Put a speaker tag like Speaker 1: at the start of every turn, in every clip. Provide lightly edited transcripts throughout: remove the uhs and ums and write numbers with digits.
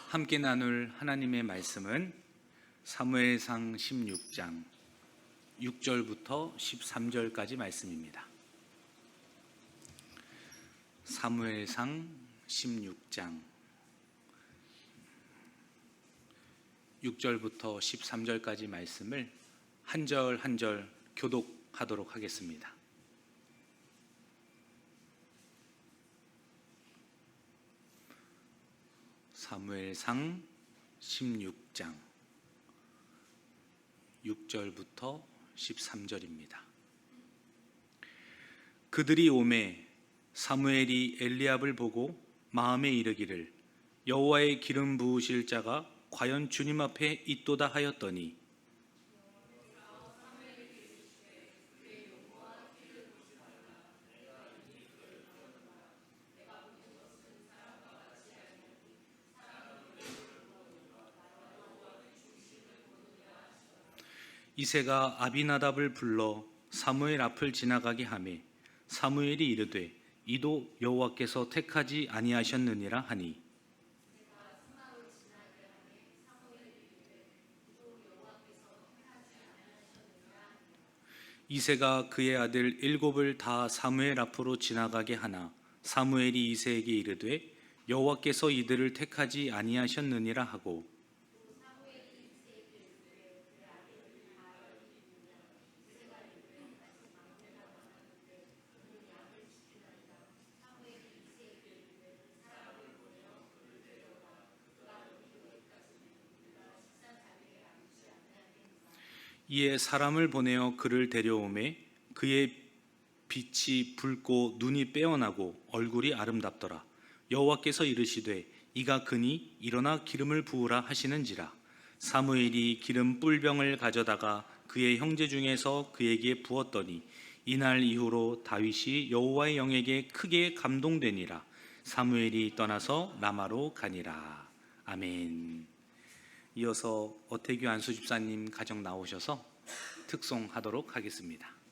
Speaker 1: 함께 나눌 하나님의 말씀은 사무엘상 16장 6절부터 13절까지 말씀입니다. 사무엘상 16장 6절부터 13절까지 말씀을 한 절 한 절 교독하도록 하겠습니다. 사무엘상 16장 6절부터 13절입니다. 그들이 오매 사무엘이 엘리압을 보고 마음에 이르기를 여호와의 기름 부으실 자가 과연 주님 앞에 있도다 하였더니 이새가 아비나답을 불러 사무엘 앞을 지나가게 하매 사무엘이 이르되 이도 여호와께서 택하지 아니하셨느니라 하니 이새가 그의 아들 7을 다 사무엘 앞으로 지나가게 하나 사무엘이 이새에게 이르되 여호와께서 이들을 택하지 아니하셨느니라 하고 이에 사람을 보내어 그를 데려오매 그의 빛이 붉고 눈이 빼어나고 얼굴이 아름답더라. 여호와께서 이르시되 이가 그니 일어나 기름을 부으라 하시는지라. 사무엘이 기름 뿔병을 가져다가 그의 형제 중에서 그에게 부었더니 이날 이후로 다윗이 여호와의 영에게 크게 감동되니라. 사무엘이 떠나서 라마로 가니라. 아멘. 이어서 어태규 안수 집사님 가정 나오셔서 특송하도록 하겠습니다.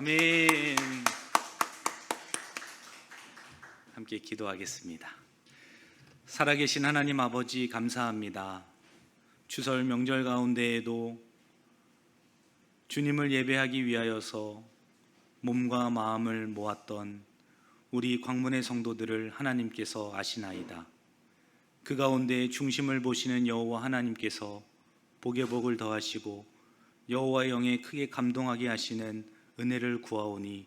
Speaker 1: 아멘. 함께 기도하겠습니다. 살아계신 하나님 아버지 감사합니다. 추설 명절 가운데에도 주님을 예배하기 위하여서 몸과 마음을 모았던 우리 광문의 성도들을 하나님께서 아시나이다. 그 가운데 중심을 보시는 여호와 하나님께서 복에 복을 더하시고 여호와의 영에 크게 감동하게 하시는 은혜를 구하오니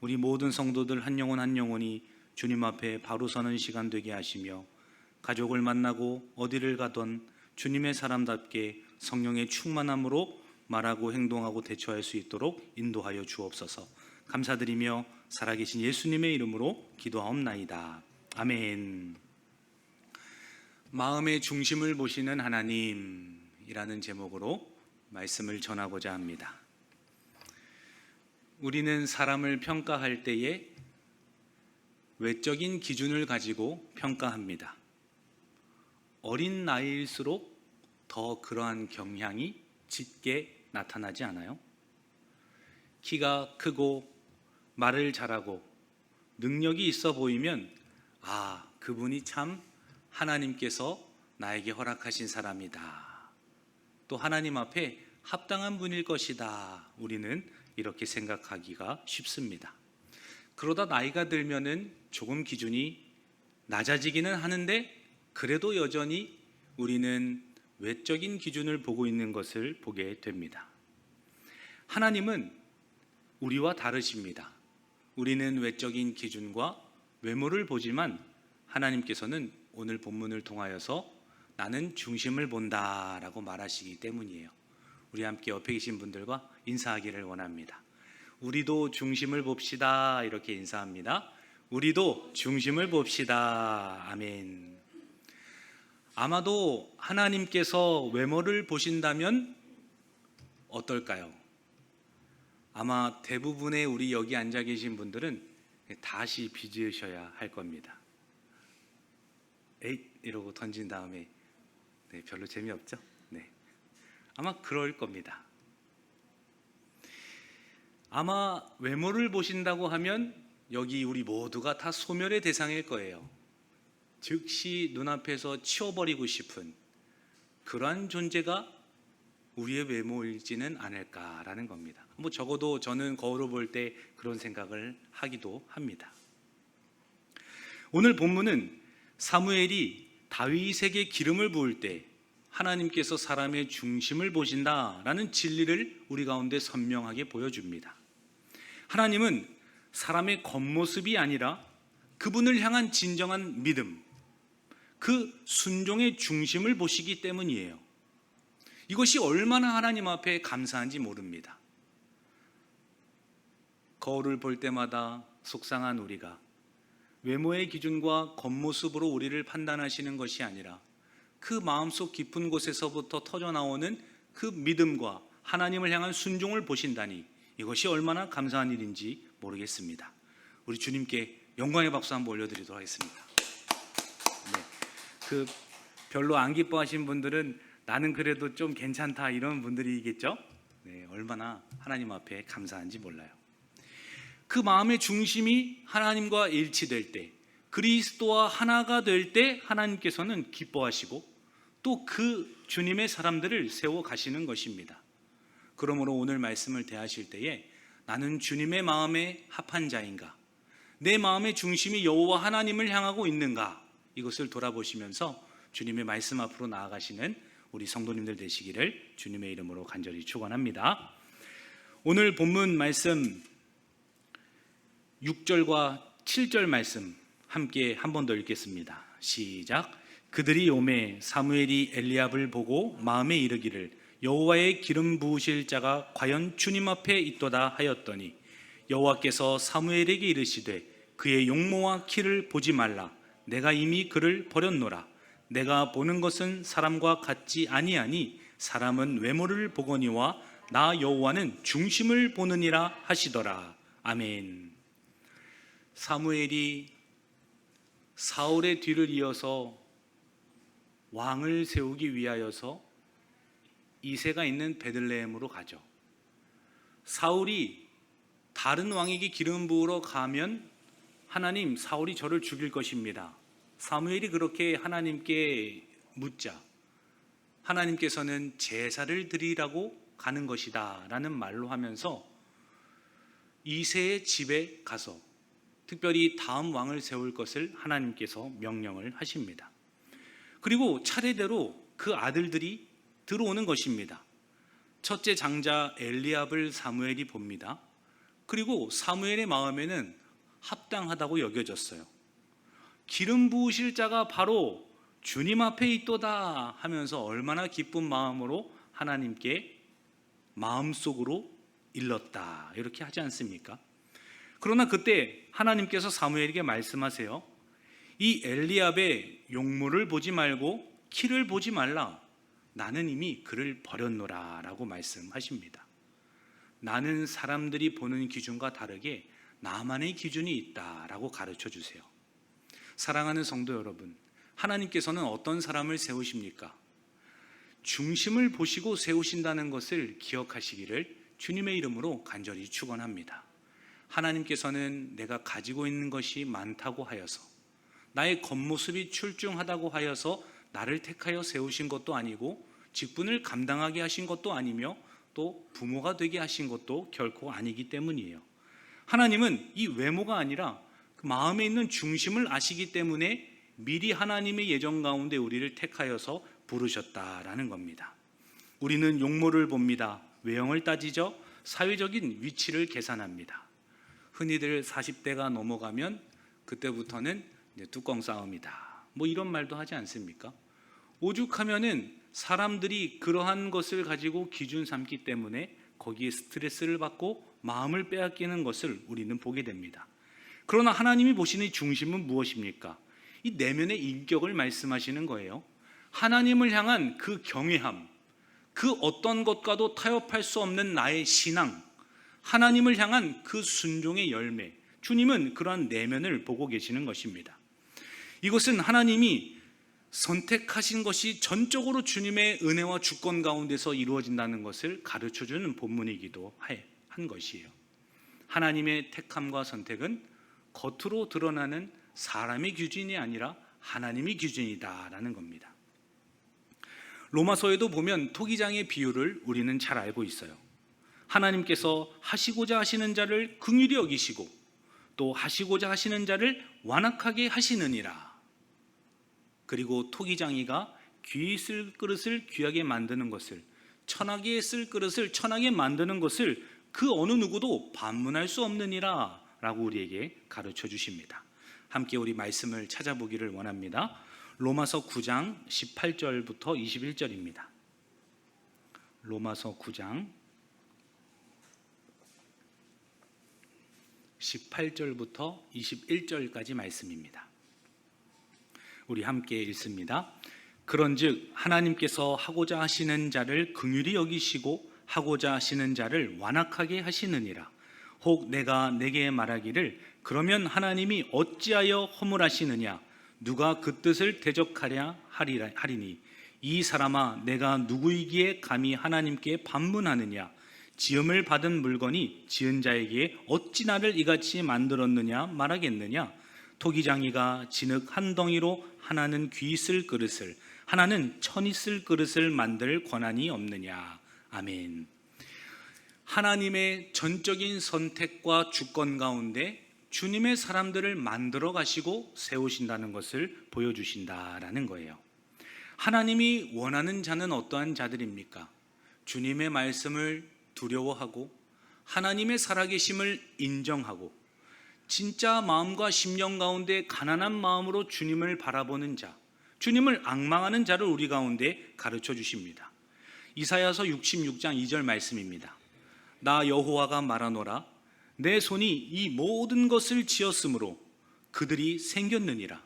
Speaker 1: 우리 모든 성도들 한 영혼 한 영혼이 주님 앞에 바로 서는 시간 되게 하시며 가족을 만나고 어디를 가던 주님의 사람답게 성령의 충만함으로 말하고 행동하고 대처할 수 있도록 인도하여 주옵소서. 감사드리며 살아계신 예수님의 이름으로 기도하옵나이다. 아멘. 마음의 중심을 보시는 하나님이라는 제목으로 말씀을 전하고자 합니다. 우리는 사람을 평가할 때에 외적인 기준을 가지고 평가합니다. 어린 나이일수록 더 그러한 경향이 짙게 나타나지 않아요? 키가 크고 말을 잘하고 능력이 있어 보이면 그분이 참 하나님께서 나에게 허락하신 사람이다. 또 하나님 앞에 합당한 분일 것이다. 우리는 이렇게 생각하기가 쉽습니다. 그러다 나이가 들면은 조금 기준이 낮아지기는 하는데 그래도 여전히 우리는 외적인 기준을 보고 있는 것을 보게 됩니다. 하나님은 우리와 다르십니다. 우리는 외적인 기준과 외모를 보지만 하나님께서는 오늘 본문을 통하여서 나는 중심을 본다라고 말하시기 때문이에요. 우리 함께 옆에 계신 분들과 인사하기를 원합니다. 우리도 중심을 봅시다. 이렇게 인사합니다. 우리도 중심을 봅시다. 아멘. 아마도 하나님께서 외모를 보신다면 어떨까요? 아마 대부분의 우리 여기 앉아 계신 분들은 다시 빚으셔야 할 겁니다. 에잇 이러고 던진 다음에 별로 재미없죠? 아마 그럴 겁니다. 아마 외모를 보신다고 하면 여기 우리 모두가 다 소멸의 대상일 거예요. 즉시 눈앞에서 치워버리고 싶은 그러한 존재가 우리의 외모일지는 않을까라는 겁니다. 적어도 저는 거울을 볼 때 그런 생각을 하기도 합니다. 오늘 본문은 사무엘이 다윗에게 기름을 부을 때 하나님께서 사람의 중심을 보신다라는 진리를 우리 가운데 선명하게 보여줍니다. 하나님은 사람의 겉모습이 아니라 그분을 향한 진정한 믿음, 그 순종의 중심을 보시기 때문이에요. 이것이 얼마나 하나님 앞에 감사한지 모릅니다. 거울을 볼 때마다 속상한 우리가 외모의 기준과 겉모습으로 우리를 판단하시는 것이 아니라 그 마음속 깊은 곳에서부터 터져나오는 그 믿음과 하나님을 향한 순종을 보신다니 이것이 얼마나 감사한 일인지 모르겠습니다. 우리 주님께 영광의 박수 한번 올려드리도록 하겠습니다. 별로 안 기뻐하신 분들은 나는 그래도 좀 괜찮다 이런 분들이겠죠? 얼마나 하나님 앞에 감사한지 몰라요. 그 마음의 중심이 하나님과 일치될 때, 그리스도와 하나가 될 때 하나님께서는 기뻐하시고 또 그 주님의 사람들을 세워 가시는 것입니다. 그러므로 오늘 말씀을 대하실 때에 나는 주님의 마음에 합한 자인가? 내 마음의 중심이 여호와 하나님을 향하고 있는가? 이것을 돌아보시면서 주님의 말씀 앞으로 나아가시는 우리 성도님들 되시기를 주님의 이름으로 간절히 축원합니다. 오늘 본문 말씀 6절과 7절 말씀 함께 한 번 더 읽겠습니다. 시작. 그들이 오매 사무엘이 엘리압을 보고 마음에 이르기를 여호와의 기름 부으실 자가 과연 주님 앞에 있도다 하였더니 여호와께서 사무엘에게 이르시되 그의 용모와 키를 보지 말라. 내가 이미 그를 버렸노라. 내가 보는 것은 사람과 같지 아니하니 사람은 외모를 보거니와 나 여호와는 중심을 보느니라 하시더라. 아멘. 사무엘이 사울의 뒤를 이어서 왕을 세우기 위하여서 이새가 있는 베들레헴으로 가죠. 사울이 다른 왕에게 기름 부으러 가면 하나님, 사울이 저를 죽일 것입니다. 사무엘이 그렇게 하나님께 묻자 하나님께서는 제사를 드리라고 가는 것이다 라는 말로 하면서 이새의 집에 가서 특별히 다음 왕을 세울 것을 하나님께서 명령을 하십니다. 그리고 차례대로 그 아들들이 들어오는 것입니다. 첫째 장자 엘리압을 사무엘이 봅니다. 그리고 사무엘의 마음에는 합당하다고 여겨졌어요. 기름 부으실 자가 바로 주님 앞에 있도다 하면서 얼마나 기쁜 마음으로 하나님께 마음속으로 일렀다 이렇게 하지 않습니까? 그러나 그때 하나님께서 사무엘에게 말씀하세요. 이 엘리압의 용모를 보지 말고 키를 보지 말라. 나는 이미 그를 버렸노라 라고 말씀하십니다. 나는 사람들이 보는 기준과 다르게 나만의 기준이 있다라고 가르쳐 주세요. 사랑하는 성도 여러분, 하나님께서는 어떤 사람을 세우십니까? 중심을 보시고 세우신다는 것을 기억하시기를 주님의 이름으로 간절히 축원합니다. 하나님께서는 내가 가지고 있는 것이 많다고 하여서, 나의 겉모습이 출중하다고 하여서 나를 택하여 세우신 것도 아니고 직분을 감당하게 하신 것도 아니며 또 부모가 되게 하신 것도 결코 아니기 때문이에요. 하나님은 이 외모가 아니라 그 마음에 있는 중심을 아시기 때문에 미리 하나님의 예정 가운데 우리를 택하여서 부르셨다라는 겁니다. 우리는 용모를 봅니다. 외형을 따지죠. 사회적인 위치를 계산합니다. 흔히들 40대가 넘어가면 그때부터는 뚜껑 싸움이다, 뭐 이런 말도 하지 않습니까? 오죽하면은 사람들이 그러한 것을 가지고 기준 삼기 때문에 거기에 스트레스를 받고 마음을 빼앗기는 것을 우리는 보게 됩니다. 그러나 하나님이 보시는 중심은 무엇입니까? 이 내면의 인격을 말씀하시는 거예요. 하나님을 향한 그 경외함, 그 어떤 것과도 타협할 수 없는 나의 신앙, 하나님을 향한 그 순종의 열매, 주님은 그러한 내면을 보고 계시는 것입니다. 이것은 하나님이 선택하신 것이 전적으로 주님의 은혜와 주권 가운데서 이루어진다는 것을 가르쳐주는 본문이기도 한 것이에요. 하나님의 택함과 선택은 겉으로 드러나는 사람의 기준이 아니라 하나님의 기준이다라는 겁니다. 로마서에도 보면 토기장의 비유를 우리는 잘 알고 있어요. 하나님께서 하시고자 하시는 자를 긍휼히 여기시고 또 하시고자 하시는 자를 완악하게 하시느니라. 그리고 토기장이가 귀히 쓸 그릇을 귀하게 만드는 것을, 천하게 쓸 그릇을 천하게 만드는 것을 그 어느 누구도 반문할 수 없느니라 라고 우리에게 가르쳐 주십니다. 함께 우리 말씀을 찾아보기를 원합니다. 로마서 9장 18절부터 21절입니다. 로마서 9장 18절부터 21절까지 말씀입니다. 우리 함께 읽습니다. 그런즉 하나님께서 하고자 하시는 자를 긍휼히 여기시고 하고자 하시는 자를 완악하게 하시느니라. 혹 내가 내게 말하기를 그러면 하나님이 어찌하여 허물하시느냐, 누가 그 뜻을 대적하랴 하리니, 이 사람아 내가 누구이기에 감히 하나님께 반문하느냐, 지음을 받은 물건이 지은 자에게 어찌 나를 이같이 만들었느냐 말하겠느냐. 토기장이가 진흙 한 덩이로 하나는 귀 쓸 그릇을, 하나는 천이 쓸 그릇을 만들 권한이 없느냐. 아멘. 하나님의 전적인 선택과 주권 가운데 주님의 사람들을 만들어 가시고 세우신다는 것을 보여주신다라는 거예요. 하나님이 원하는 자는 어떠한 자들입니까? 주님의 말씀을 두려워하고 하나님의 살아계심을 인정하고 진짜 마음과 심령 가운데 가난한 마음으로 주님을 바라보는 자, 주님을 앙망하는 자를 우리 가운데 가르쳐 주십니다. 이사야서 66장 2절 말씀입니다. 나 여호와가 말하노라, 내 손이 이 모든 것을 지었으므로 그들이 생겼느니라.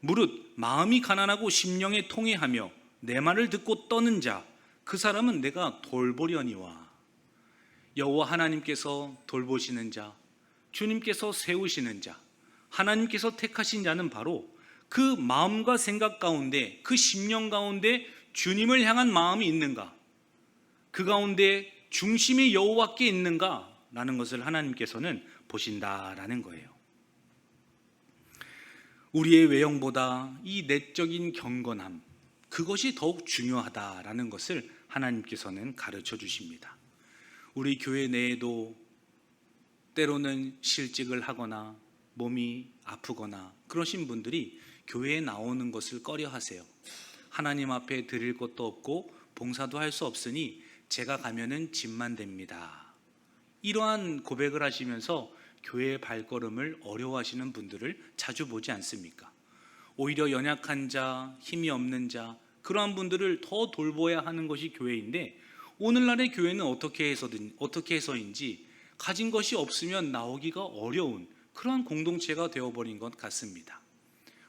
Speaker 1: 무릇 마음이 가난하고 심령에 통회하며 내 말을 듣고 떠는 자, 그 사람은 내가 돌보려니와. 여호와 하나님께서 돌보시는 자, 주님께서 세우시는 자, 하나님께서 택하신 자는 바로 그 마음과 생각 가운데, 그 심령 가운데 주님을 향한 마음이 있는가, 그 가운데 중심이 여호와께 있는가, 있다라는 것을 하나님께서는 보신다라는 거예요. 우리의 외형보다 이 내적인 경건함, 그것이 더욱 중요하다라는 것을 하나님께서는 가르쳐 주십니다. 우리 교회 내에도 때로는 실직을 하거나 몸이 아프거나 그러신 분들이 교회에 나오는 것을 꺼려 하세요. 하나님 앞에 드릴 것도 없고 봉사도 할 수 없으니 제가 가면은 짐만 됩니다. 이러한 고백을 하시면서 교회의 발걸음을 어려워하시는 분들을 자주 보지 않습니까? 오히려 연약한 자, 힘이 없는 자, 그러한 분들을 더 돌보아야 하는 것이 교회인데, 오늘날의 교회는 어떻게 해서인지 가진 것이 없으면 나오기가 어려운 그러한 공동체가 되어버린 것 같습니다.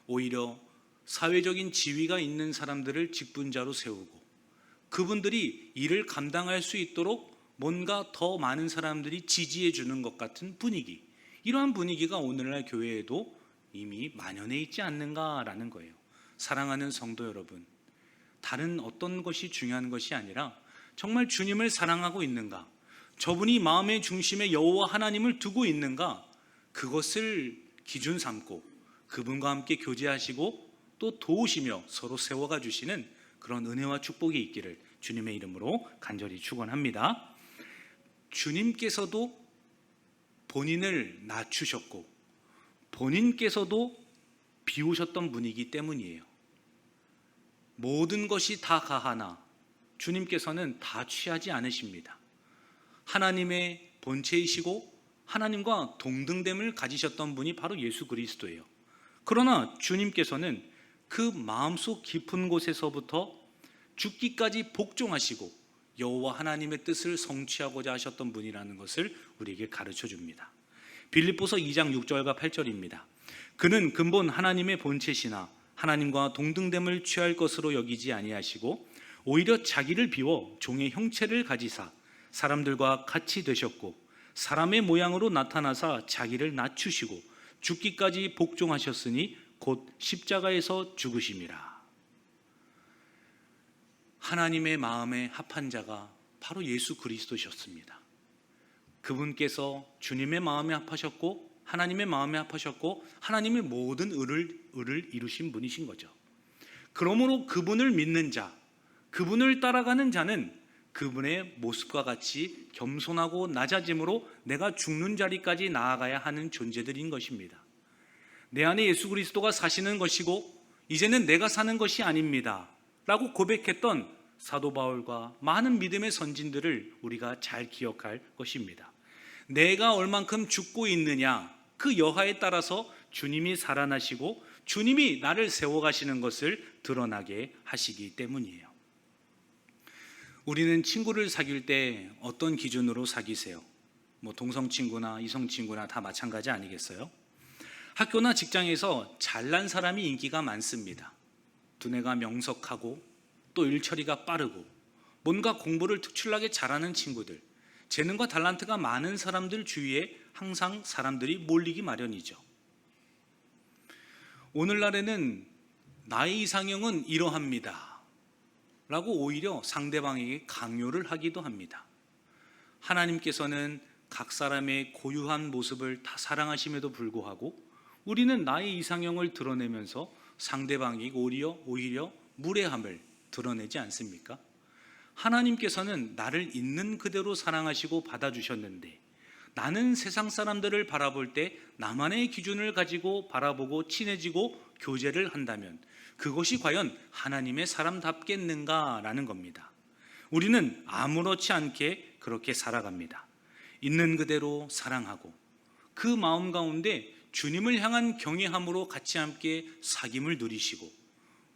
Speaker 1: 오히려 사회적인 지위가 있는 사람들을 직분자로 세우고 그분들이 일을 감당할 수 있도록 뭔가 더 많은 사람들이 지지해 주는 것 같은 분위기, 이러한 분위기가 오늘날 교회에도 이미 만연해 있지 않는가라는 거예요. 사랑하는 성도 여러분, 다른 어떤 것이 중요한 것이 아니라 정말 주님을 사랑하고 있는가, 저분이 마음의 중심에 여호와 하나님을 두고 있는가, 그것을 기준 삼고 그분과 함께 교제하시고 또 도우시며 서로 세워가 주시는 그런 은혜와 축복이 있기를 주님의 이름으로 간절히 축원합니다. 주님께서도 본인을 낮추셨고 본인께서도 비우셨던 분이기 때문이에요. 모든 것이 다 가하나 주님께서는 다 취하지 않으십니다. 하나님의 본체이시고 하나님과 동등됨을 가지셨던 분이 바로 예수 그리스도예요. 그러나 주님께서는 그 마음속 깊은 곳에서부터 죽기까지 복종하시고 여호와 하나님의 뜻을 성취하고자 하셨던 분이라는 것을 우리에게 가르쳐 줍니다. 빌립보서 2장 6절과 8절입니다. 그는 근본 하나님의 본체시나 하나님과 동등됨을 취할 것으로 여기지 아니하시고 오히려 자기를 비워 종의 형체를 가지사 사람들과 같이 되셨고 사람의 모양으로 나타나사 자기를 낮추시고 죽기까지 복종하셨으니 곧 십자가에서 죽으심이라. 하나님의 마음에 합한 자가 바로 예수 그리스도셨습니다. 그분께서 주님의 마음에 합하셨고 하나님의 마음에 합하셨고 하나님의 모든 의를 이루신 분이신 거죠. 그러므로 그분을 믿는 자, 그분을 따라가는 자는 그분의 모습과 같이 겸손하고 낮아짐으로 내가 죽는 자리까지 나아가야 하는 존재들인 것입니다. 내 안에 예수 그리스도가 사시는 것이고 이제는 내가 사는 것이 아닙니다 라고 고백했던 사도 바울과 많은 믿음의 선진들을 우리가 잘 기억할 것입니다. 내가 얼만큼 죽고 있느냐, 그 여하에 따라서 주님이 살아나시고 주님이 나를 세워가시는 것을 드러나게 하시기 때문이에요. 우리는 친구를 사귈 때 어떤 기준으로 사귀세요? 동성 친구나 이성 친구나 다 마찬가지 아니겠어요? 학교나 직장에서 잘난 사람이 인기가 많습니다. 두뇌가 명석하고 또 일처리가 빠르고 뭔가 공부를 특출나게 잘하는 친구들, 재능과 탤런트가 많은 사람들 주위에 항상 사람들이 몰리기 마련이죠. 오늘날에는 나의 이상형은 이러합니다 라고 오히려 상대방에게 강요를 하기도 합니다. 하나님께서는 각 사람의 고유한 모습을 다 사랑하심에도 불구하고 우리는 나의 이상형을 드러내면서 상대방이 오히려 무례함을 드러내지 않습니까? 하나님께서는 나를 있는 그대로 사랑하시고 받아주셨는데 나는 세상 사람들을 바라볼 때 나만의 기준을 가지고 바라보고 친해지고 교제를 한다면 그것이 과연 하나님의 사람답겠는가라는 겁니다. 우리는 아무렇지 않게 그렇게 살아갑니다. 있는 그대로 사랑하고 그 마음 가운데 주님을 향한 경외함으로 같이 함께 사귐을 누리시고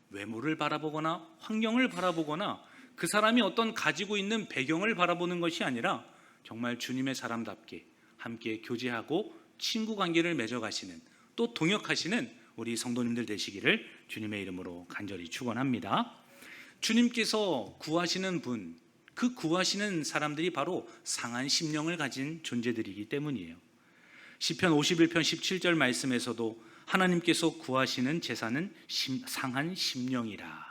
Speaker 1: 외모를 바라보거나 환경을 바라보거나 그 사람이 어떤 가지고 있는 배경을 바라보는 것이 아니라 정말 주님의 사람답게 함께 교제하고 친구 관계를 맺어가시는 또 동역하시는 우리 성도님들 되시기를 주님의 이름으로 간절히 축원합니다. 주님께서 구하시는 분, 그 구하시는 사람들이 바로 상한 심령을 가진 존재들이기 때문이에요. 시편 51편 17절 말씀에서도 하나님께서 구하시는 제사는 상한 심령이라.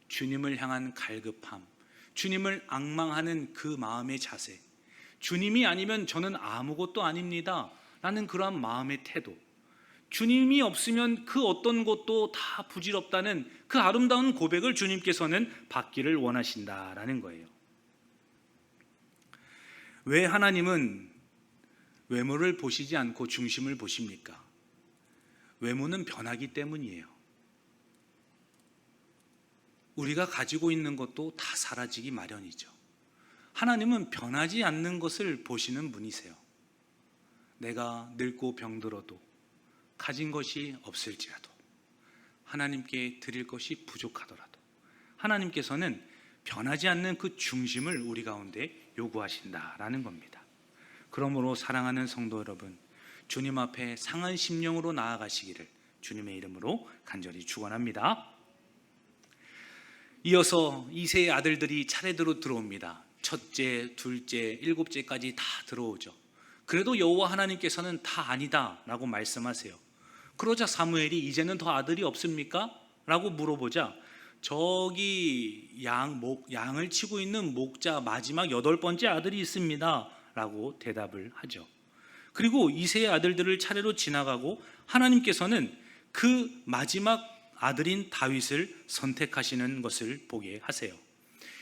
Speaker 1: 주님을 향한 갈급함, 주님을 앙망하는 그 마음의 자세, 주님이 아니면 저는 아무것도 아닙니다 라는 그러한 마음의 태도, 주님이 없으면 그 어떤 것도 다 부질없다는 그 아름다운 고백을 주님께서는 받기를 원하신다라는 거예요. 왜 하나님은 외모를 보시지 않고 중심을 보십니까? 외모는 변하기 때문이에요. 우리가 가지고 있는 것도 다 사라지기 마련이죠. 하나님은 변하지 않는 것을 보시는 분이세요. 내가 늙고 병들어도 가진 것이 없을지라도 하나님께 드릴 것이 부족하더라도 하나님께서는 변하지 않는 그 중심을 우리 가운데 요구하신다라는 겁니다. 그러므로 사랑하는 성도 여러분, 주님 앞에 상한 심령으로 나아가시기를 주님의 이름으로 간절히 축원합니다. 이어서 이세의 아들들이 차례대로 들어옵니다. 첫째, 둘째, 일곱째까지 다 들어오죠. 그래도 여호와 하나님께서는 다 아니다 라고 말씀하세요. 그러자 사무엘이 이제는 더 아들이 없습니까? 라고 물어보자 저기 양을 치고 있는 목자 마지막 8번째 아들이 있습니다 라고 대답을 하죠. 그리고 이세의 아들들을 차례로 지나가고 하나님께서는 그 마지막 아들인 다윗을 선택하시는 것을 보게 하세요.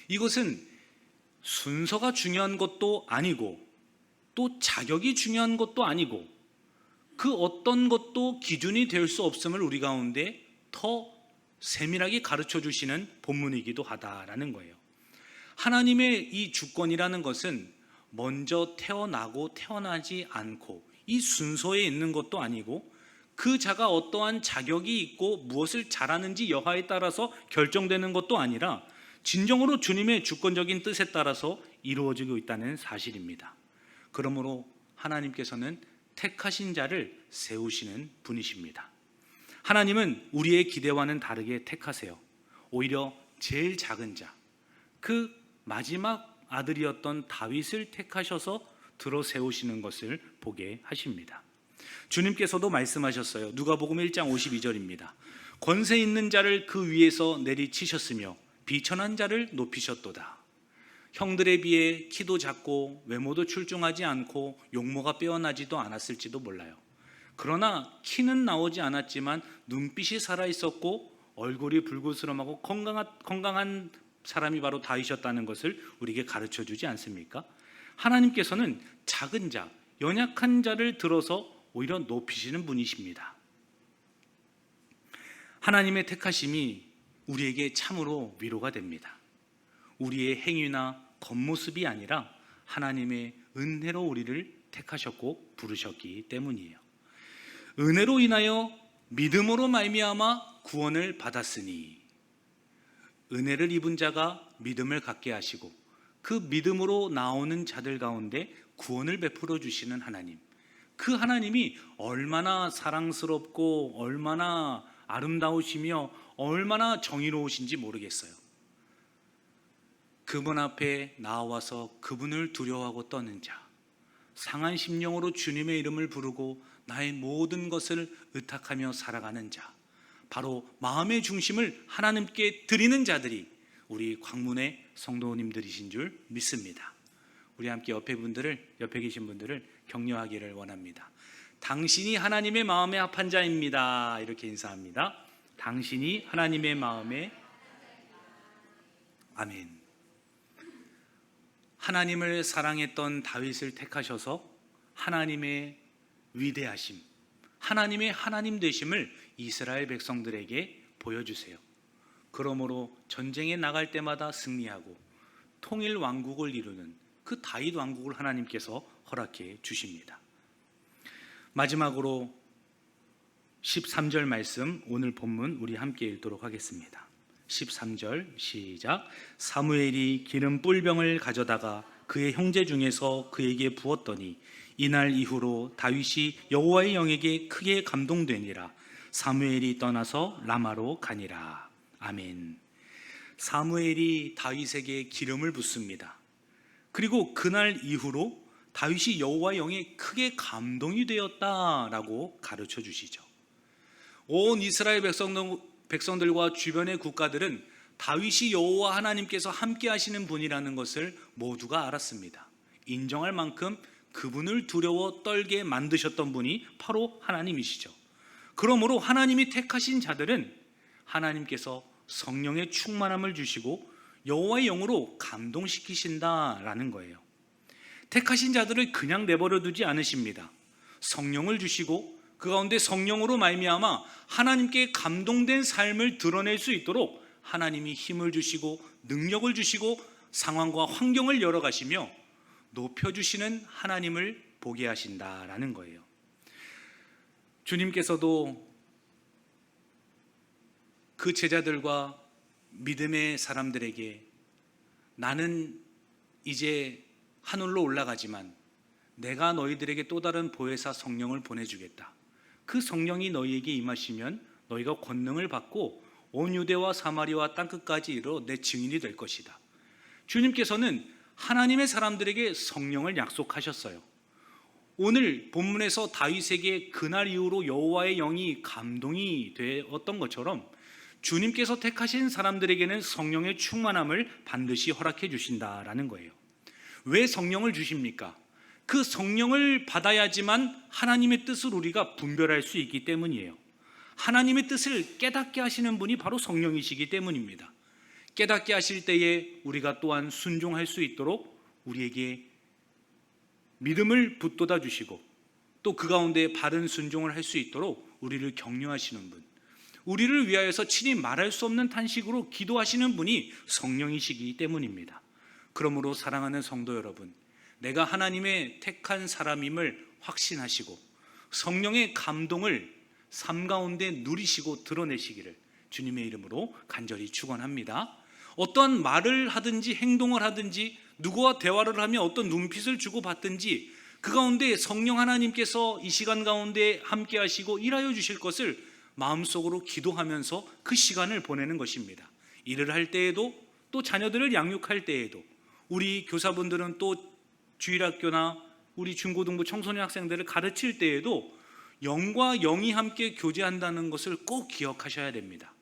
Speaker 1: 이것은 순서가 중요한 것도 아니고 또 자격이 중요한 것도 아니고 그 어떤 것도 기준이 될 수 없음을 우리 가운데 더 세밀하게 가르쳐 주시는 본문이기도 하다라는 거예요. 하나님의 이 주권이라는 것은 먼저 태어나고 태어나지 않고 이 순서에 있는 것도 아니고 그 자가 어떠한 자격이 있고 무엇을 잘하는지 여하에 따라서 결정되는 것도 아니라 진정으로 주님의 주권적인 뜻에 따라서 이루어지고 있다는 사실입니다. 그러므로 하나님께서는 택하신 자를 세우시는 분이십니다. 하나님은 우리의 기대와는 다르게 택하세요. 오히려 제일 작은 자, 그 마지막 아들이었던 다윗을 택하셔서 들어 세우시는 것을 보게 하십니다. 주님께서도 말씀하셨어요. 누가복음 1장 52절입니다. 권세 있는 자를 그 위에서 내리치셨으며 비천한 자를 높이셨도다. 형들에 비해 키도 작고 외모도 출중하지 않고 용모가 빼어나지도 않았을지도 몰라요. 그러나 키는 나오지 않았지만 눈빛이 살아있었고 얼굴이 불구스름하고 건강한 사람이 바로 다윗이었다는 것을 우리에게 가르쳐 주지 않습니까? 하나님께서는 작은 자, 연약한 자를 들어서 오히려 높이시는 분이십니다. 하나님의 택하심이 우리에게 참으로 위로가 됩니다. 우리의 행위나 겉모습이 아니라 하나님의 은혜로 우리를 택하셨고 부르셨기 때문이에요. 은혜로 인하여 믿음으로 말미암아 구원을 받았으니, 은혜를 입은 자가 믿음을 갖게 하시고 그 믿음으로 나오는 자들 가운데 구원을 베풀어 주시는 하나님, 그 하나님이 얼마나 사랑스럽고 얼마나 아름다우시며 얼마나 정의로우신지 모르겠어요. 그분 앞에 나와서 그분을 두려워하고 떠는 자, 상한 심령으로 주님의 이름을 부르고 나의 모든 것을 의탁하며 살아가는 자, 바로 마음의 중심을 하나님께 드리는 자들이 우리 광문의 성도님들이신 줄 믿습니다. 우리 함께 옆에 계신 분들을 격려하기를 원합니다. 당신이 하나님의 마음에 합한 자입니다. 이렇게 인사합니다. 당신이 하나님의 마음에, 아멘. 하나님을 사랑했던 다윗을 택하셔서 하나님의 위대하심, 하나님의 하나님 되심을 이스라엘 백성들에게 보여주세요. 그러므로 전쟁에 나갈 때마다 승리하고 통일 왕국을 이루는 그 다윗 왕국을 하나님께서 허락해 주십니다. 마지막으로 13절 말씀, 오늘 본문 우리 함께 읽도록 하겠습니다. 13절 시작. 사무엘이 기름 뿔병을 가져다가 그의 형제 중에서 그에게 부었더니 이날 이후로 다윗이 여호와의 영에게 크게 감동되니라. 사무엘이 떠나서 라마로 가니라. 아멘. 사무엘이 다윗에게 기름을 붓습니다. 그리고 그날 이후로 다윗이 여호와의 영에 크게 감동이 되었다라고 가르쳐 주시죠. 온 이스라엘 백성들과 주변의 국가들은 다윗이 여호와 하나님께서 함께 하시는 분이라는 것을 모두가 알았습니다. 인정할 만큼 그분을 두려워 떨게 만드셨던 분이 바로 하나님이시죠. 그러므로 하나님이 택하신 자들은 하나님께서 성령의 충만함을 주시고 여호와의 영으로 감동시키신다라는 거예요. 택하신 자들을 그냥 내버려 두지 않으십니다. 성령을 주시고 그 가운데 성령으로 말미암아 하나님께 감동된 삶을 드러낼 수 있도록 하나님이 힘을 주시고 능력을 주시고 상황과 환경을 열어가시며 높여주시는 하나님을 보게 하신다라는 거예요. 주님께서도 그 제자들과 믿음의 사람들에게 나는 이제 하늘로 올라가지만 내가 너희들에게 또 다른 보혜사 성령을 보내주겠다. 그 성령이 너희에게 임하시면 너희가 권능을 받고 온 유대와 사마리아와 땅끝까지 이르러 내 증인이 될 것이다. 주님께서는 하나님의 사람들에게 성령을 약속하셨어요. 오늘 본문에서 다윗에게 그날 이후로 여호와의 영이 감동이 되었던 것처럼 주님께서 택하신 사람들에게는 성령의 충만함을 반드시 허락해 주신다라는 거예요. 왜 성령을 주십니까? 그 성령을 받아야지만 하나님의 뜻을 우리가 분별할 수 있기 때문이에요. 하나님의 뜻을 깨닫게 하시는 분이 바로 성령이시기 때문입니다. 깨닫게 하실 때에 우리가 또한 순종할 수 있도록 우리에게 믿음을 붙돋아 주시고 또 그 가운데 바른 순종을 할 수 있도록 우리를 격려하시는 분, 우리를 위하여서 친히 말할 수 없는 탄식으로 기도하시는 분이 성령이시기 때문입니다. 그러므로 사랑하는 성도 여러분, 내가 하나님의 택한 사람임을 확신하시고 성령의 감동을 삶 가운데 누리시고 드러내시기를 주님의 이름으로 간절히 축원합니다. 어떠한 말을 하든지 행동을 하든지 누구와 대화를 하며 어떤 눈빛을 주고받든지 그 가운데 성령 하나님께서 이 시간 가운데 함께 하시고 일하여 주실 것을 마음속으로 기도하면서 그 시간을 보내는 것입니다. 일을 할 때에도 또 자녀들을 양육할 때에도 우리 교사분들은 또 주일학교나 우리 중고등부 청소년 학생들을 가르칠 때에도 영과 영이 함께 교제한다는 것을 꼭 기억하셔야 됩니다.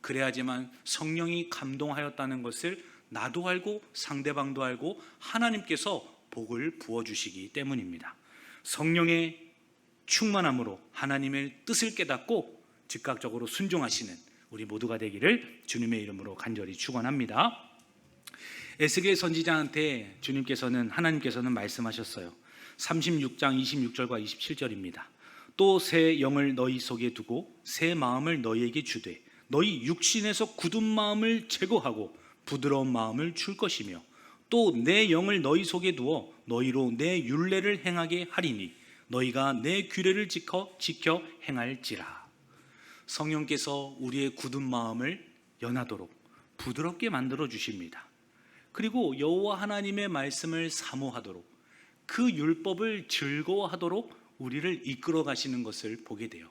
Speaker 1: 그래야지만 성령이 감동하였다는 것을 나도 알고 상대방도 알고 하나님께서 복을 부어주시기 때문입니다. 성령의 충만함으로 하나님의 뜻을 깨닫고 즉각적으로 순종하시는 우리 모두가 되기를 주님의 이름으로 간절히 축원합니다. 에스겔 선지자한테 하나님께서는 말씀하셨어요. 36장 26절과 27절입니다. 또 새 영을 너희 속에 두고 새 마음을 너희에게 주되 너희 육신에서 굳은 마음을 제거하고 부드러운 마음을 줄 것이며 또 내 영을 너희 속에 두어 너희로 내 율례를 행하게 하리니 너희가 내 규례를 지켜 행할지라. 성령께서 우리의 굳은 마음을 연하도록 부드럽게 만들어 주십니다. 그리고 여호와 하나님의 말씀을 사모하도록 그 율법을 즐거워하도록 우리를 이끌어 가시는 것을 보게 돼요.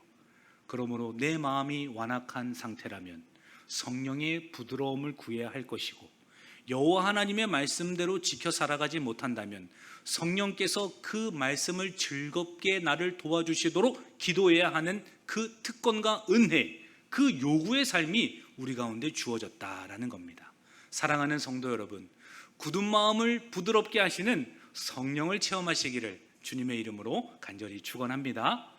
Speaker 1: 그러므로 내 마음이 완악한 상태라면 성령의 부드러움을 구해야 할 것이고 여호와 하나님의 말씀대로 지켜 살아가지 못한다면 성령께서 그 말씀을 즐겁게 나를 도와주시도록 기도해야 하는 그 특권과 은혜, 그 요구의 삶이 우리 가운데 주어졌다라는 겁니다. 사랑하는 성도 여러분, 굳은 마음을 부드럽게 하시는 성령을 체험하시기를 주님의 이름으로 간절히 축원합니다.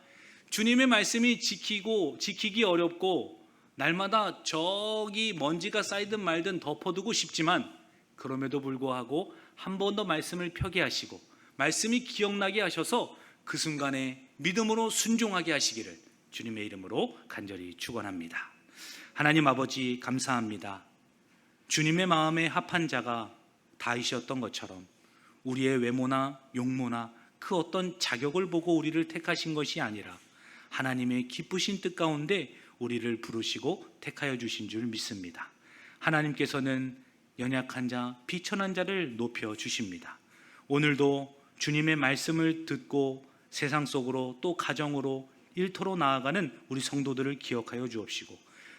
Speaker 1: 주님의 말씀이 지키기 어렵고 날마다 저기 먼지가 쌓이든 말든 덮어두고 싶지만 그럼에도 불구하고 한 번 더 말씀을 펴게 하시고 말씀이 기억나게 하셔서 그 순간에 믿음으로 순종하게 하시기를 주님의 이름으로 간절히 축원합니다. 하나님 아버지 감사합니다. 주님의 마음에 합한 자가 다윗이었던 것처럼 우리의 외모나 용모나 그 어떤 자격을 보고 우리를 택하신 것이 아니라 하나님의 기쁘신 뜻 가운데 우리를 부르시고 택하여 주신 줄 믿습니다. 하나님께서는 연약한 자, 비천한 자를 높여 주십니다. 오늘도 주님의 말씀을 듣고 세상 속으로 또 가정으로 일터로 나아가는 우리 성도들을 기억하여 주옵시고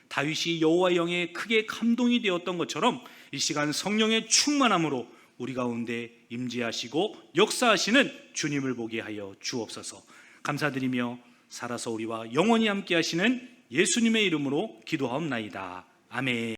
Speaker 1: 다윗이 여호와의 영에 크게 감동이 되었던 것처럼 이 시간 성령의 충만함으로 우리 가운데 임재하시고 역사하시는 주님을 보게 하여 주옵소서. 감사드리며 살아서 우리와 영원히 함께 하시는 예수님의 이름으로 기도하옵나이다. 아멘.